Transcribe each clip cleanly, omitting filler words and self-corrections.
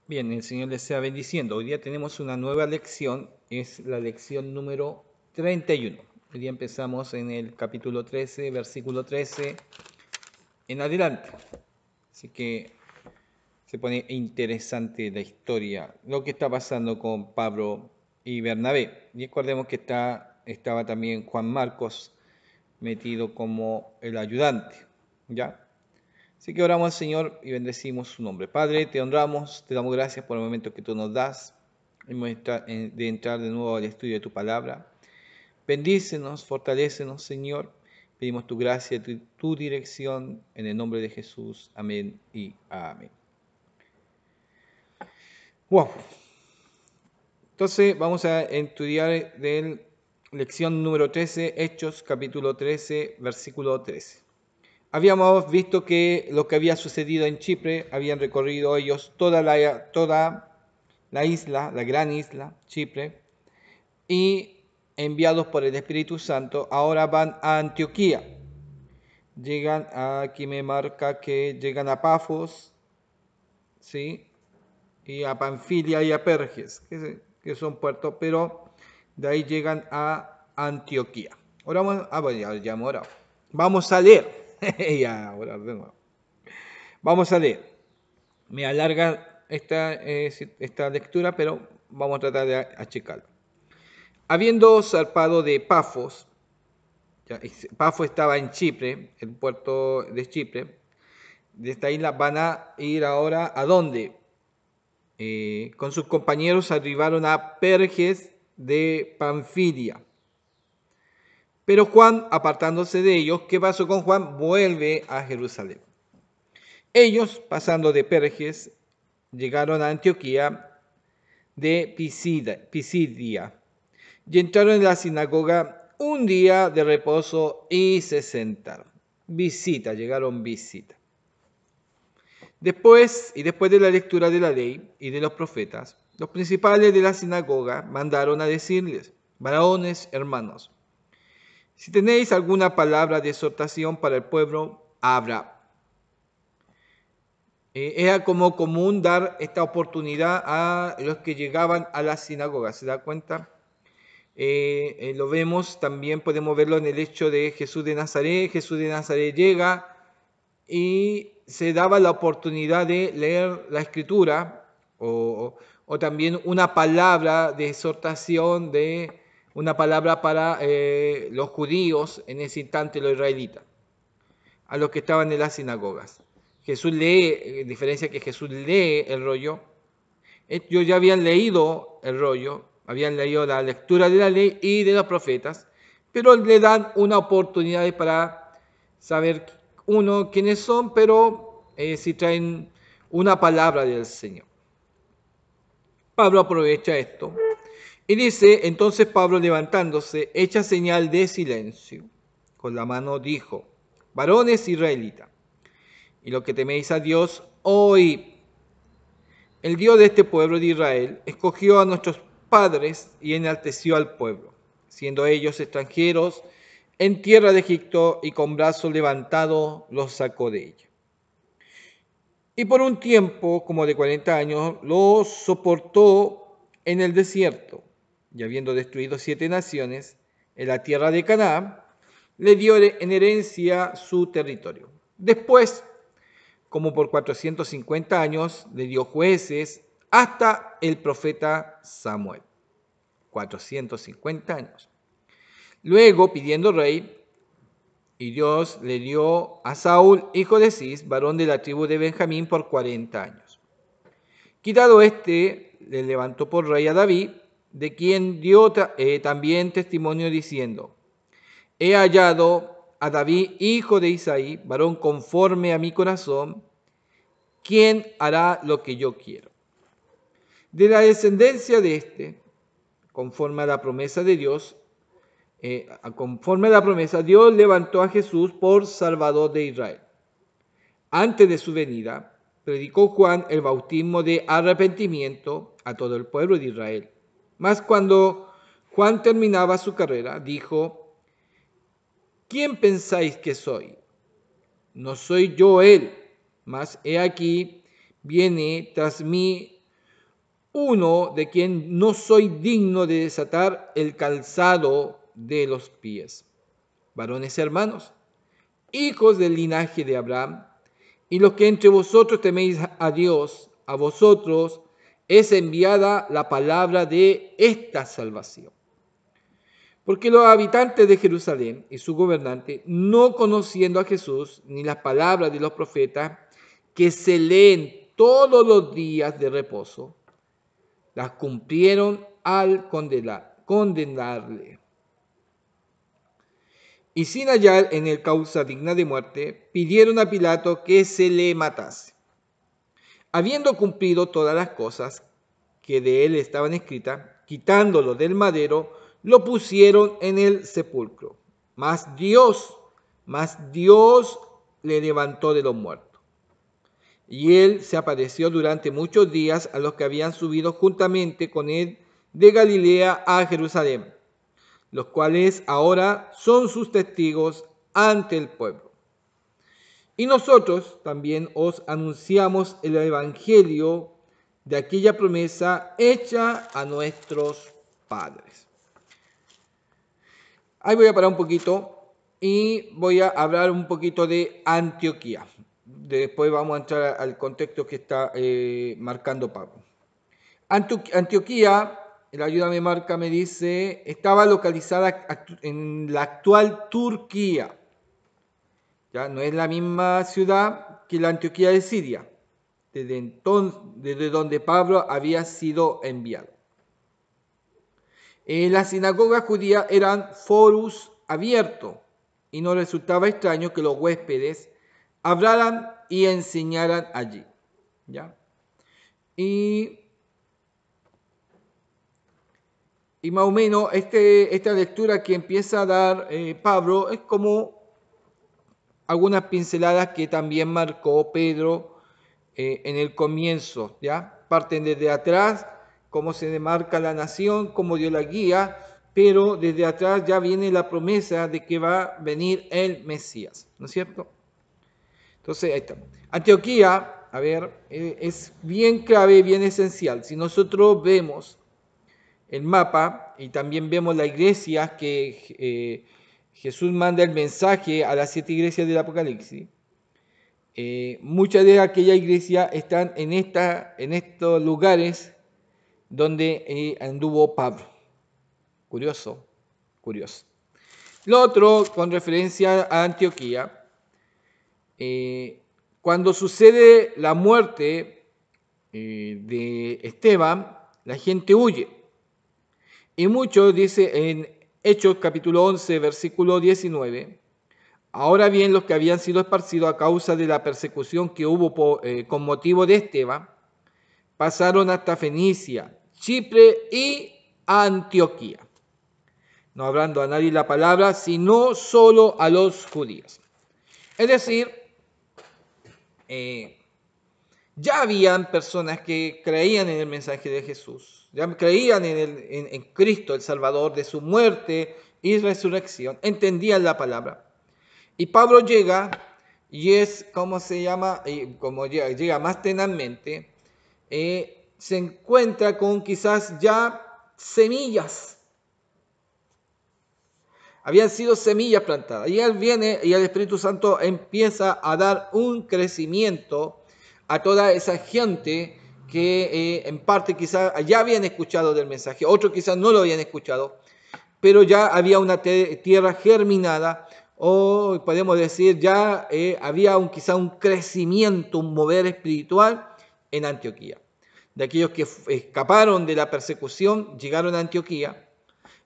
Bien, el Señor les sea bendiciendo. Hoy día tenemos una nueva lección, es la lección número 31. Hoy día empezamos en el capítulo 13, versículo 13 en adelante. Así que se pone interesante la historia, lo que está pasando con Pablo y Bernabé. Y recordemos que estaba también Juan Marcos metido como el ayudante, ¿ya? Así que oramos al Señor y bendecimos su nombre. Padre, te honramos, te damos gracias por el momento que tú nos das de entrar de nuevo al estudio de tu palabra. Bendícenos, fortalécenos, Señor. Pedimos tu gracia, tu dirección, en el nombre de Jesús. Amén y amén. Wow. Entonces vamos a estudiar de lección número 13, Hechos capítulo 13, versículo 13. Habíamos visto que lo que había sucedido en Chipre, habían recorrido ellos toda la isla, la gran isla, Chipre, y enviados por el Espíritu Santo, ahora van a Antioquía. Llegan, aquí me marca que llegan a Pafos, ¿sí? Y a Panfilia y a Perges, que son puertos, pero de ahí llegan a Antioquía. Oramos, bueno, ya hemos orado. Vamos a leer. Ya, orar de nuevo. Vamos a leer. Me alarga esta lectura, pero vamos a tratar de achicarlo. Habiendo zarpado de Pafos, Pafos estaba en Chipre, el puerto de Chipre, de esta isla van a ir ahora ¿a dónde? Con sus compañeros arribaron a Perges de Panfilia. Pero Juan, apartándose de ellos, ¿qué pasó con Juan? Vuelve a Jerusalén. Ellos, pasando de Perges, llegaron a Antioquía de Pisidia y entraron en la sinagoga un día de reposo y se sentaron. Llegaron visita. Después de la lectura de la ley y de los profetas, los principales de la sinagoga mandaron a decirles: varones, hermanos, si tenéis alguna palabra de exhortación para el pueblo, habrá. Era como común dar esta oportunidad a los que llegaban a la sinagoga. ¿Se da cuenta? Lo vemos, también podemos verlo en el hecho de Jesús de Nazaret. Jesús de Nazaret llega y se daba la oportunidad de leer la escritura o también una palabra de exhortación, una palabra para los judíos, en ese instante los israelitas, a los que estaban en las sinagogas. Jesús lee, en diferencia que Jesús lee el rollo, ellos ya habían leído el rollo, habían leído la lectura de la ley y de los profetas, pero le dan una oportunidad para saber, uno, quiénes son, pero si traen una palabra del Señor. Pablo aprovecha esto y dice: entonces Pablo, levantándose, hecha señal de silencio, con la mano dijo: varones israelitas, y lo que teméis a Dios, oíd. El Dios de este pueblo de Israel escogió a nuestros padres y enalteció al pueblo, siendo ellos extranjeros en tierra de Egipto, y con brazo levantado los sacó de ella. Y por un tiempo, como de 40 años, los soportó en el desierto, y habiendo destruido 7 naciones en la tierra de Canaán, le dio en herencia su territorio. Después, como por 450 años, le dio jueces hasta el profeta Samuel. 450 años. Luego, pidiendo rey, y Dios le dio a Saúl, hijo de Cis, varón de la tribu de Benjamín, por 40 años. Quitado este, le levantó por rey a David, de quien dio también testimonio diciendo: he hallado a David, hijo de Isaí, varón conforme a mi corazón, quien hará lo que yo quiero. De la descendencia de este, conforme a la promesa de Dios, Dios levantó a Jesús por Salvador de Israel. Antes de su venida, predicó Juan el bautismo de arrepentimiento a todo el pueblo de Israel. Mas cuando Juan terminaba su carrera, dijo: ¿quién pensáis que soy? No soy yo él, mas he aquí, viene tras mí uno de quien no soy digno de desatar el calzado de los pies. Varones hermanos, hijos del linaje de Abraham, y los que entre vosotros teméis a Dios, a vosotros es enviada la palabra de esta salvación. Porque los habitantes de Jerusalén y su gobernante, no conociendo a Jesús ni las palabras de los profetas que se leen todos los días de reposo, las cumplieron al condenarle. Y sin hallar en él causa digna de muerte, pidieron a Pilato que se le matase. Habiendo cumplido todas las cosas que de él estaban escritas, quitándolo del madero, lo pusieron en el sepulcro. Mas Dios le levantó de los muertos. Y él se apareció durante muchos días a los que habían subido juntamente con él de Galilea a Jerusalén, los cuales ahora son sus testigos ante el pueblo. Y nosotros también os anunciamos el evangelio de aquella promesa hecha a nuestros padres. Ahí voy a parar un poquito y voy a hablar un poquito de Antioquía. Después vamos a entrar al contexto que está marcando Pablo. Antioquía, la ayuda me marca, me dice, estaba localizada en la actual Turquía. Ya no es la misma ciudad que la Antioquía de Siria, desde donde Pablo había sido enviado. Las sinagogas judías eran foros abiertos y no resultaba extraño que los huéspedes hablaran y enseñaran allí. ¿Ya? Y más o menos esta lectura que empieza a dar Pablo es como algunas pinceladas que también marcó Pedro en el comienzo, ¿ya? Parten desde atrás, cómo se demarca la nación, cómo dio la guía, pero desde atrás ya viene la promesa de que va a venir el Mesías, ¿no es cierto? Entonces, ahí está. Antioquía, a ver, es bien clave, bien esencial. Si nosotros vemos el mapa y también vemos la iglesia que Jesús manda el mensaje a las 7 iglesias del Apocalipsis, muchas de aquellas iglesias están en estos lugares donde anduvo Pablo. Curioso. Lo otro, con referencia a Antioquía, cuando sucede la muerte de Esteban, la gente huye. Y muchos, dice en Hechos capítulo 11, versículo 19, ahora bien, los que habían sido esparcidos a causa de la persecución que hubo con motivo de Esteban, pasaron hasta Fenicia, Chipre y Antioquía, no hablando a nadie la palabra, sino solo a los judíos. Es decir, ya habían personas que creían en el mensaje de Jesús, ya creían en Cristo, el Salvador, de su muerte y resurrección, entendían la palabra. Y Pablo llega y es, ¿cómo se llama? Como llega más tenazmente, se encuentra con quizás ya semillas. Habían sido semillas plantadas. Y él viene y el Espíritu Santo empieza a dar un crecimiento a toda esa gente que en parte quizás ya habían escuchado del mensaje, otros quizás no lo habían escuchado, pero ya había una tierra germinada, o podemos decir ya había quizá un crecimiento, un mover espiritual en Antioquía. De aquellos que escaparon de la persecución, llegaron a Antioquía,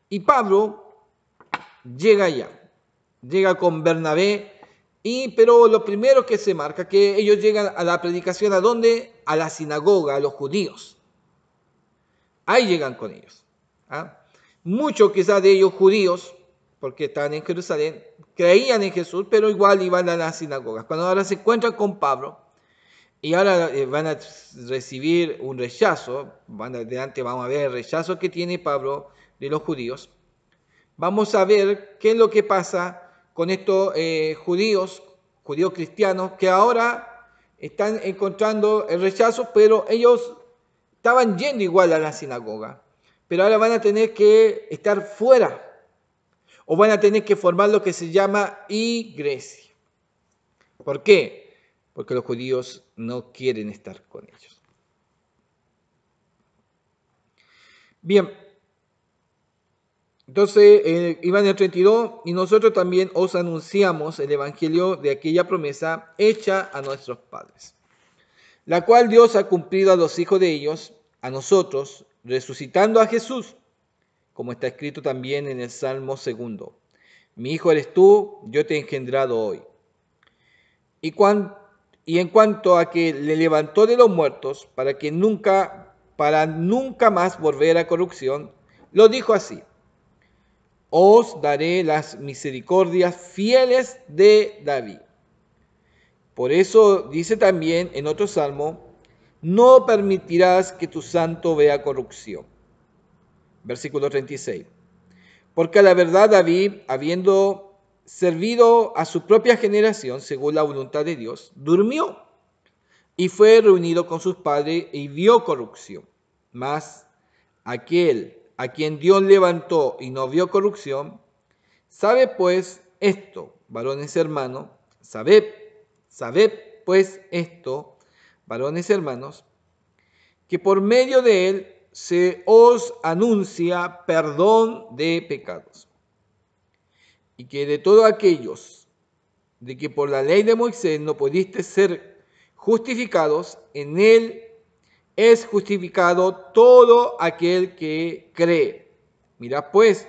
y Pablo llega allá, llega con Bernabé, pero lo primero que se marca, que ellos llegan a la predicación, ¿a dónde? A la sinagoga, a los judíos. Ahí llegan con ellos. ¿Ah? Muchos quizás de ellos judíos, porque estaban en Jerusalén, creían en Jesús, pero igual iban a las sinagogas. Cuando ahora se encuentran con Pablo, y ahora van a recibir un rechazo, adelante vamos a ver el rechazo que tiene Pablo de los judíos, vamos a ver qué es lo que pasa con estos judíos cristianos, que ahora están encontrando el rechazo, pero ellos estaban yendo igual a la sinagoga, pero ahora van a tener que estar fuera o van a tener que formar lo que se llama iglesia. ¿Por qué? Porque los judíos no quieren estar con ellos. Bien, entonces iban en el 32, y nosotros también os anunciamos el evangelio de aquella promesa hecha a nuestros padres, la cual Dios ha cumplido a los hijos de ellos, a nosotros, resucitando a Jesús, como está escrito también en el Salmo 2. Mi hijo eres tú, yo te he engendrado hoy. Y en cuanto a que le levantó de los muertos, para nunca más volver a corrupción, lo dijo así: os daré las misericordias fieles de David. Por eso dice también en otro salmo: no permitirás que tu santo vea corrupción. Versículo 36. Porque a la verdad David, habiendo servido a su propia generación según la voluntad de Dios, durmió y fue reunido con sus padres y vio corrupción. Mas aquel a quien Dios levantó y no vio corrupción, sabe pues esto, varones hermanos, sabed pues esto, varones hermanos, que por medio de él se os anuncia perdón de pecados, y que de todos aquellos de que por la ley de Moisés no pudiste ser justificados, en él es justificado todo aquel que cree. Mirad pues,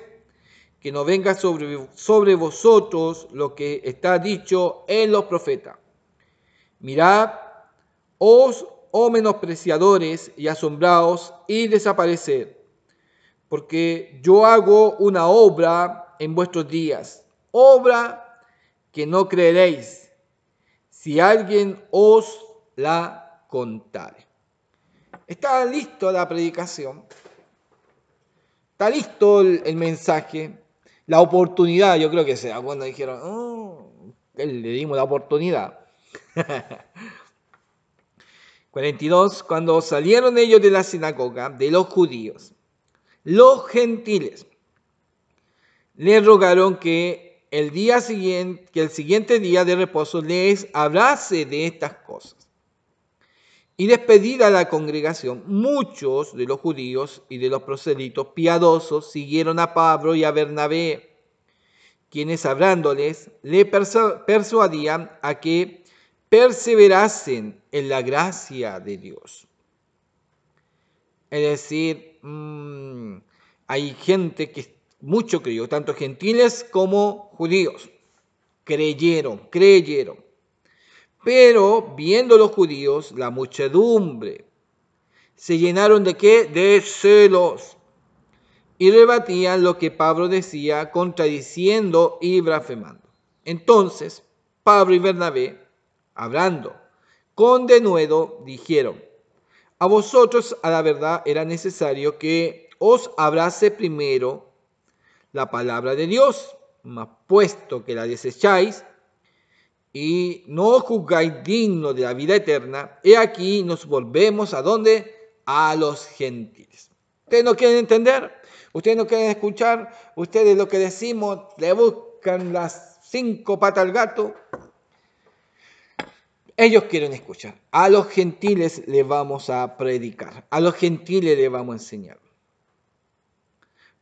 que no venga sobre vosotros lo que está dicho en los profetas. Mirad, oh menospreciadores, y asombraos y desapareced, porque yo hago una obra en vuestros días, obra que no creeréis, si alguien os la contare. Está listo la predicación, está listo el mensaje, la oportunidad. Yo creo que sea cuando dijeron, le dimos la oportunidad. 42. Cuando salieron ellos de la sinagoga de los judíos, los gentiles les rogaron que el siguiente día de reposo les hablase de estas cosas. Y despedida la congregación, muchos de los judíos y de los proselitos piadosos siguieron a Pablo y a Bernabé, quienes hablándoles le persuadían a que perseverasen en la gracia de Dios. Es decir, hay gente que mucho creyó, tanto gentiles como judíos, creyeron. Pero viendo los judíos la muchedumbre, se llenaron ¿de qué? De celos, y rebatían lo que Pablo decía, contradiciendo y blasfemando. Entonces Pablo y Bernabé, hablando con denuedo, dijeron: a vosotros a la verdad era necesario que os hablase primero la palabra de Dios, mas puesto que la desecháis y no os juzgáis digno de la vida eterna, he aquí nos volvemos ¿a dónde? A los gentiles. ¿Ustedes no quieren entender? ¿Ustedes no quieren escuchar? ¿Ustedes lo que decimos le buscan las 5 patas al gato? Ellos quieren escuchar. A los gentiles les vamos a predicar. A los gentiles les vamos a enseñar.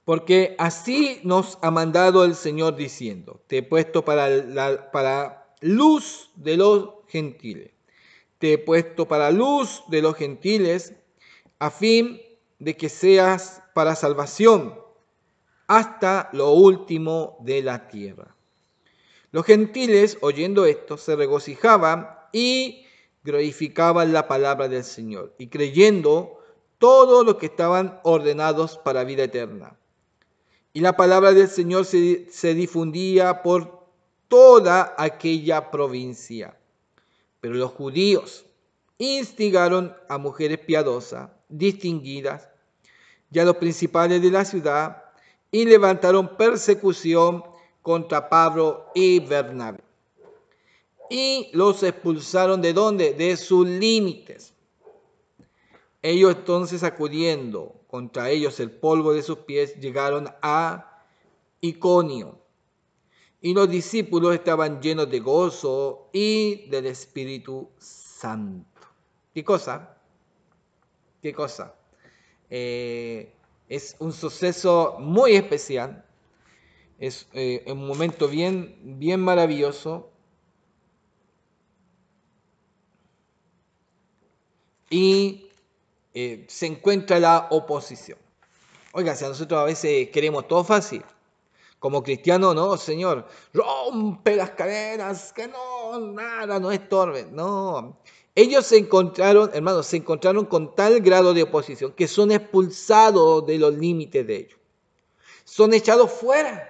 Porque así nos ha mandado el Señor diciendo: te he puesto para luz de los gentiles. Te he puesto para luz de los gentiles, a fin de que seas para salvación hasta lo último de la tierra. Los gentiles, oyendo esto, se regocijaban y glorificaban la palabra del Señor, y creyendo todos los que estaban ordenados para vida eterna. Y la palabra del Señor se difundía por toda aquella provincia. Pero los judíos instigaron a mujeres piadosas, distinguidas, y a los principales de la ciudad, y levantaron persecución contra Pablo y Bernabé. Y los expulsaron ¿de dónde? De sus límites. Ellos entonces, sacudiendo contra ellos el polvo de sus pies, llegaron a Iconio. Y los discípulos estaban llenos de gozo y del Espíritu Santo. ¿Qué cosa? ¿Qué cosa? Es un suceso muy especial. Es un momento bien maravilloso. Y se encuentra la oposición. Oiga, si a nosotros a veces queremos todo fácil, como cristiano, no, Señor, rompe las cadenas, que no, nada, no estorbe. No, ellos se encontraron, hermanos, se encontraron con tal grado de oposición que son expulsados de los límites de ellos. Son echados fuera.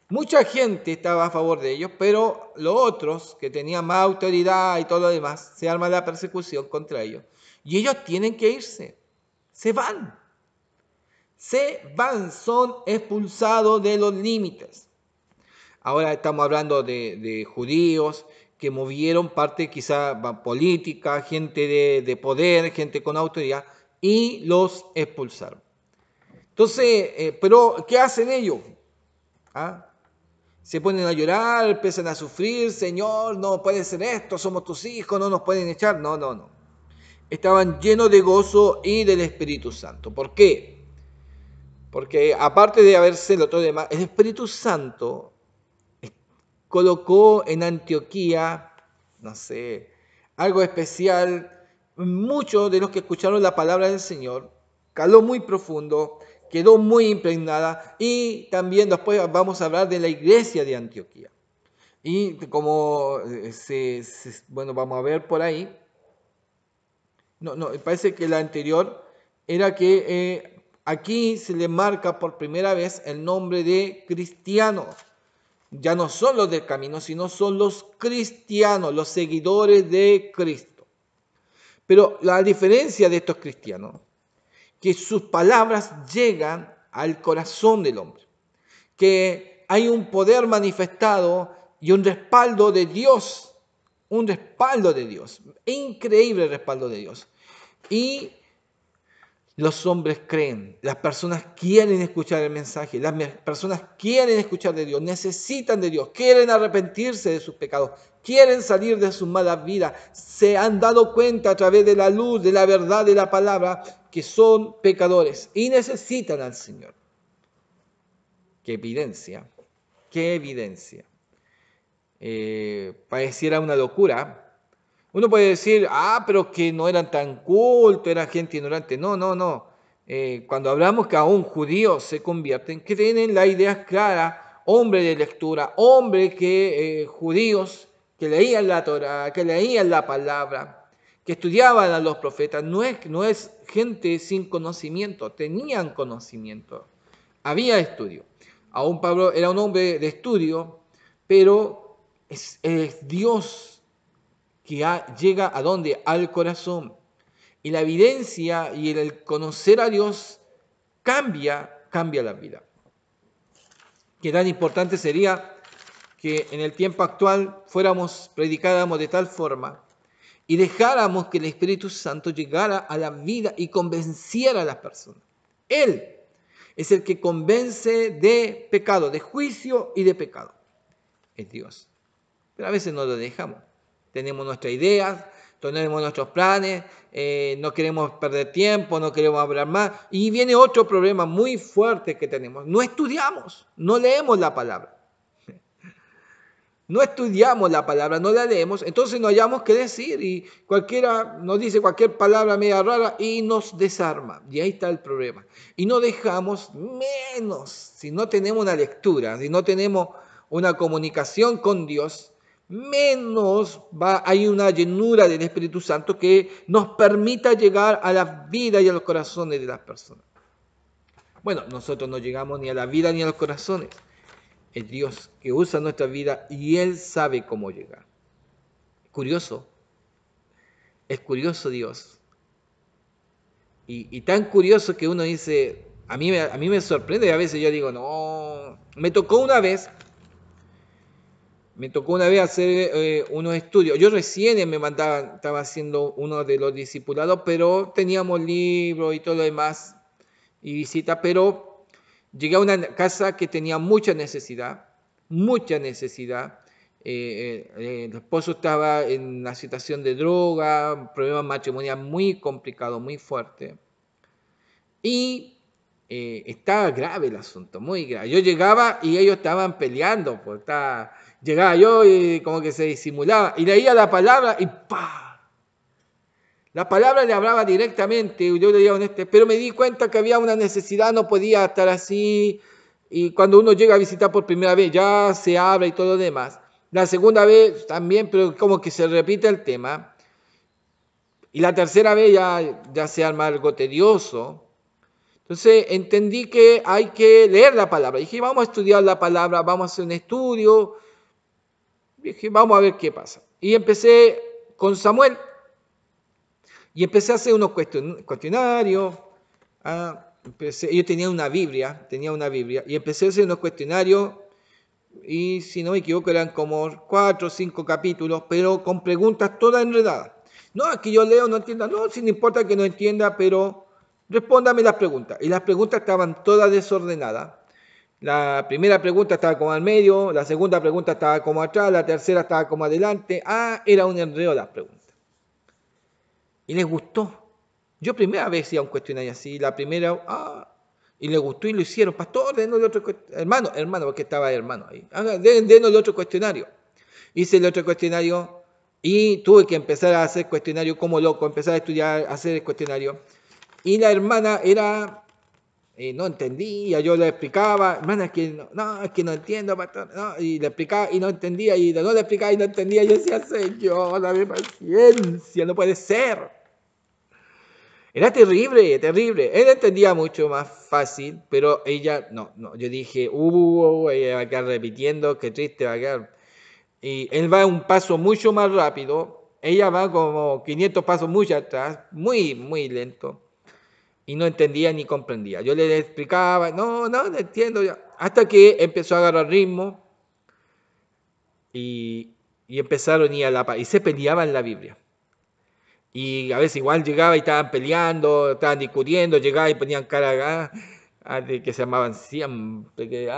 Mucha gente estaba a favor de ellos, pero los otros, que tenían más autoridad y todo lo demás, se arma la persecución contra ellos. Y ellos tienen que irse. Se van. Se van, son expulsados de los límites. Ahora estamos hablando de judíos que movieron parte quizá política, gente de poder, gente con autoridad, y los expulsaron. Entonces, pero ¿qué hacen ellos? ¿Ah? Se ponen a llorar, empiezan a sufrir, Señor, no puede ser esto, somos tus hijos, no nos pueden echar. No, no, no. Estaban llenos de gozo y del Espíritu Santo. ¿Por qué? Porque aparte de haberse lo todo demás, el Espíritu Santo colocó en Antioquía, no sé, algo especial. Muchos de los que escucharon la palabra del Señor caló muy profundo, quedó muy impregnada, y también después vamos a hablar de la iglesia de Antioquía. Y como bueno, vamos a ver por ahí, no, parece que la anterior era que aquí se le marca por primera vez el nombre de cristianos. Ya no son los del camino, sino son los cristianos, los seguidores de Cristo. Pero la diferencia de estos cristianos, que sus palabras llegan al corazón del hombre, que hay un poder manifestado y un respaldo de Dios, increíble respaldo de Dios. Y los hombres creen, las personas quieren escuchar el mensaje, las personas quieren escuchar de Dios, necesitan de Dios, quieren arrepentirse de sus pecados, quieren salir de sus malas vidas, se han dado cuenta a través de la luz, de la verdad, de la palabra, que son pecadores y necesitan al Señor. ¡Qué evidencia! ¡Qué evidencia! Pareciera una locura. Uno puede decir, pero que no eran tan cultos, eran gente ignorante. No, no, no. Cuando hablamos que aún judíos se convierten, que tienen las ideas claras, hombres de lectura, hombres judíos que leían la Torá, que leían la palabra, que estudiaban a los profetas, no es gente sin conocimiento, tenían conocimiento, había estudio. Aún Pablo era un hombre de estudio, pero es Dios que llega a dónde? Al corazón. Y la evidencia y el conocer a Dios cambia la vida. Qué tan importante sería que en el tiempo actual predicáramos de tal forma y dejáramos que el Espíritu Santo llegara a la vida y convenciera a las personas. Él es el que convence de pecado, de juicio y de pecado. Es Dios. Pero a veces no lo dejamos. Tenemos nuestras ideas, tenemos nuestros planes, no queremos perder tiempo, no queremos hablar más. Y viene otro problema muy fuerte que tenemos. No estudiamos, no leemos la palabra. No estudiamos la palabra, no la leemos, entonces no hallamos qué decir y cualquiera nos dice cualquier palabra media rara y nos desarma. Y ahí está el problema. Y no dejamos menos, si no tenemos una lectura, si no tenemos una comunicación con Dios, menos hay una llenura del Espíritu Santo que nos permita llegar a la vida y a los corazones de las personas. Bueno, nosotros no llegamos ni a la vida ni a los corazones. Es Dios que usa nuestra vida y Él sabe cómo llegar. Curioso, es curioso Dios. Y tan curioso que uno dice, a mí me sorprende y a veces yo digo, no, me tocó una vez me tocó una vez hacer unos estudios. Yo recién me mandaban, estaba haciendo uno de los discipulados, pero teníamos libros y todo lo demás y visitas, pero llegué a una casa que tenía mucha necesidad, mucha necesidad. El esposo estaba en una situación de droga, problemas matrimoniales muy complicados, muy fuertes. Y estaba grave el asunto, muy grave. Yo llegaba y ellos estaban peleando, pues llegaba yo y como que se disimulaba, y leía la palabra y ¡pa! La palabra le hablaba directamente, yo leía pero me di cuenta que había una necesidad, no podía estar así, y cuando uno llega a visitar por primera vez ya se habla y todo lo demás. La segunda vez también, pero como que se repite el tema, y la tercera vez ya se arma algo tedioso. Entonces entendí que hay que leer la palabra. Dije, vamos a estudiar la palabra, vamos a hacer un estudio. Dije, vamos a ver qué pasa. Y empecé con Samuel. Y empecé a hacer unos cuestionarios. Yo tenía una Biblia, y empecé a hacer unos cuestionarios. Y si no me equivoco eran como 4 o 5 capítulos, pero con preguntas todas enredadas. No, es que yo leo, no entienda. No, si no importa que no entienda, pero respóndame las preguntas. Y las preguntas estaban todas desordenadas. La primera pregunta estaba como al medio, la segunda pregunta estaba como atrás, la tercera estaba como adelante. Era un enredo las preguntas. Y les gustó. Yo primera vez hacía un cuestionario así, la primera, y les gustó y lo hicieron. Pastor, denos el otro cuestionario. Hermano, porque estaba hermano ahí. Denos el otro cuestionario. Hice el otro cuestionario y tuve que empezar a hacer cuestionario como loco, empezar a estudiar, a hacer el cuestionario. Y la hermana no entendía, yo le explicaba, hermana, es que no entiendo, pastor, no, y le explicaba y no entendía, y no le explicaba y no entendía, y yo decía, Señor, dame paciencia, no puede ser. Era terrible, terrible. Él entendía mucho más fácil, pero ella no. Yo dije, ella va a quedar repitiendo, qué triste va a quedar. Y él va un paso mucho más rápido, ella va como 500 pasos muy atrás, muy, muy lento, y no entendía ni comprendía. Yo le explicaba, no entiendo, hasta que empezó a agarrar ritmo y empezaron a ir a la paz, y se peleaban la Biblia. Y a veces igual llegaba y estaban peleando, estaban discutiendo, llegaba y ponían cara de que se amaban siempre,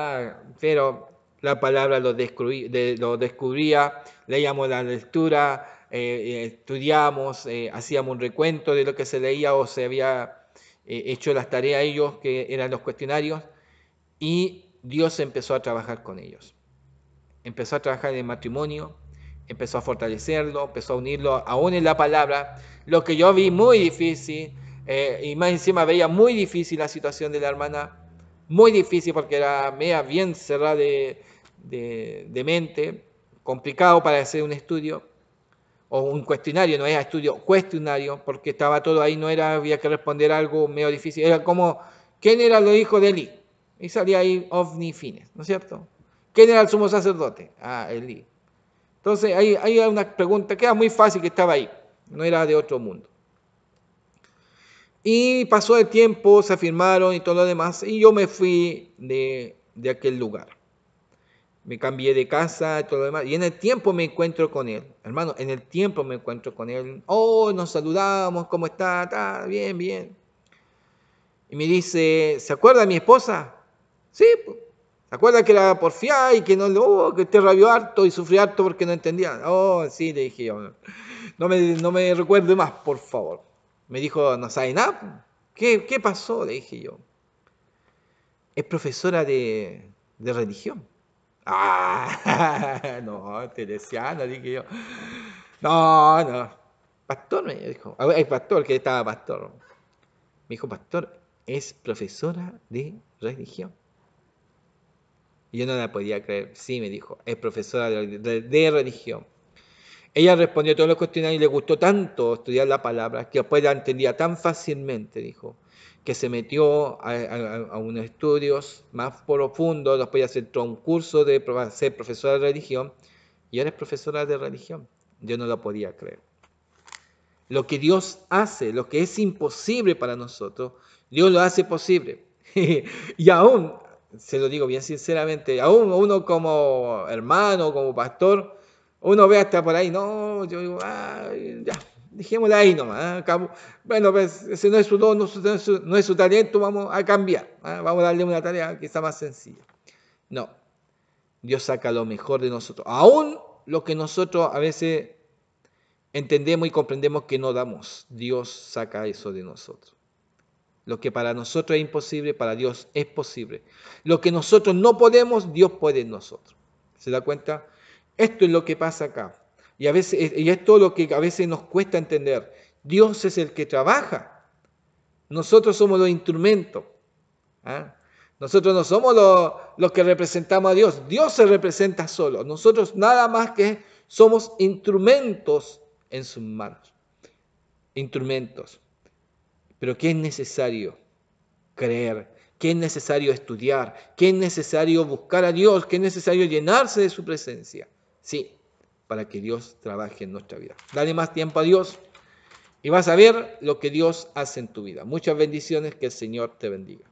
pero la palabra lo descubría, leíamos la lectura, estudiamos, hacíamos un recuento de lo que se leía o se había hecho las tareas ellos, que eran los cuestionarios, y Dios empezó a trabajar con ellos. Empezó a trabajar en el matrimonio, empezó a fortalecerlo, empezó a unirlo aún en la palabra, lo que yo vi muy difícil, y más encima veía muy difícil la situación de la hermana, muy difícil porque era media bien cerrada de mente, complicado para hacer un estudio, o un cuestionario, no era estudio, cuestionario, porque estaba todo ahí, había que responder algo medio difícil, era como, ¿quién eran los hijos de Eli? Y salía ahí Ofni Fines, ¿no es cierto? ¿Quién era el sumo sacerdote? Elí. Entonces, hay una pregunta que era muy fácil, que estaba ahí, no era de otro mundo. Y pasó el tiempo, se afirmaron y todo lo demás, y yo me fui de aquel lugar. Me cambié de casa y todo lo demás, y en el tiempo me encuentro con él, hermano, en el tiempo me encuentro con él. Nos saludamos, ¿cómo está? Bien, bien. Y me dice, ¿se acuerda de mi esposa? Sí, pues. ¿Se acuerda que era porfiada y que que usted rabió harto y sufrió harto porque no entendía? Sí, le dije yo. No me recuerde más, por favor. Me dijo, ¿no sabe nada? ¿Qué pasó? Le dije yo. Es profesora de religión. No, teresiana, dije yo. No. Pastor, me dijo. El pastor, que estaba pastor. Me dijo, pastor, es profesora de religión. Y yo no la podía creer. Sí, me dijo, es profesora de religión. Ella respondió a todos los cuestionarios y le gustó tanto estudiar la palabra que después la entendía tan fácilmente, dijo, que se metió a unos estudios más profundos, después ya se entró a un curso de ser profesora de religión y ahora es profesora de religión. Yo no lo podía creer. Lo que Dios hace, lo que es imposible para nosotros, Dios lo hace posible. Y aún se lo digo bien sinceramente, aún uno como hermano, como pastor, uno ve hasta por ahí, no, yo digo, ya, dejémosla ahí nomás. Bueno, pues ese no es su don, no es su talento, vamos a cambiar, vamos a darle una tarea que está más sencilla. No, Dios saca lo mejor de nosotros, aún lo que nosotros a veces entendemos y comprendemos que no damos, Dios saca eso de nosotros. Lo que para nosotros es imposible, para Dios es posible. Lo que nosotros no podemos, Dios puede en nosotros. ¿Se da cuenta? Esto es lo que pasa acá. Y esto es lo que a veces nos cuesta entender. Dios es el que trabaja. Nosotros somos los instrumentos. ¿Ah? Nosotros no somos los que representamos a Dios. Dios se representa solo. Nosotros nada más que somos instrumentos en sus manos. Instrumentos. Pero ¿qué es necesario? Creer, que es necesario estudiar, que es necesario buscar a Dios, que es necesario llenarse de su presencia. Sí, para que Dios trabaje en nuestra vida. Dale más tiempo a Dios y vas a ver lo que Dios hace en tu vida. Muchas bendiciones, que el Señor te bendiga.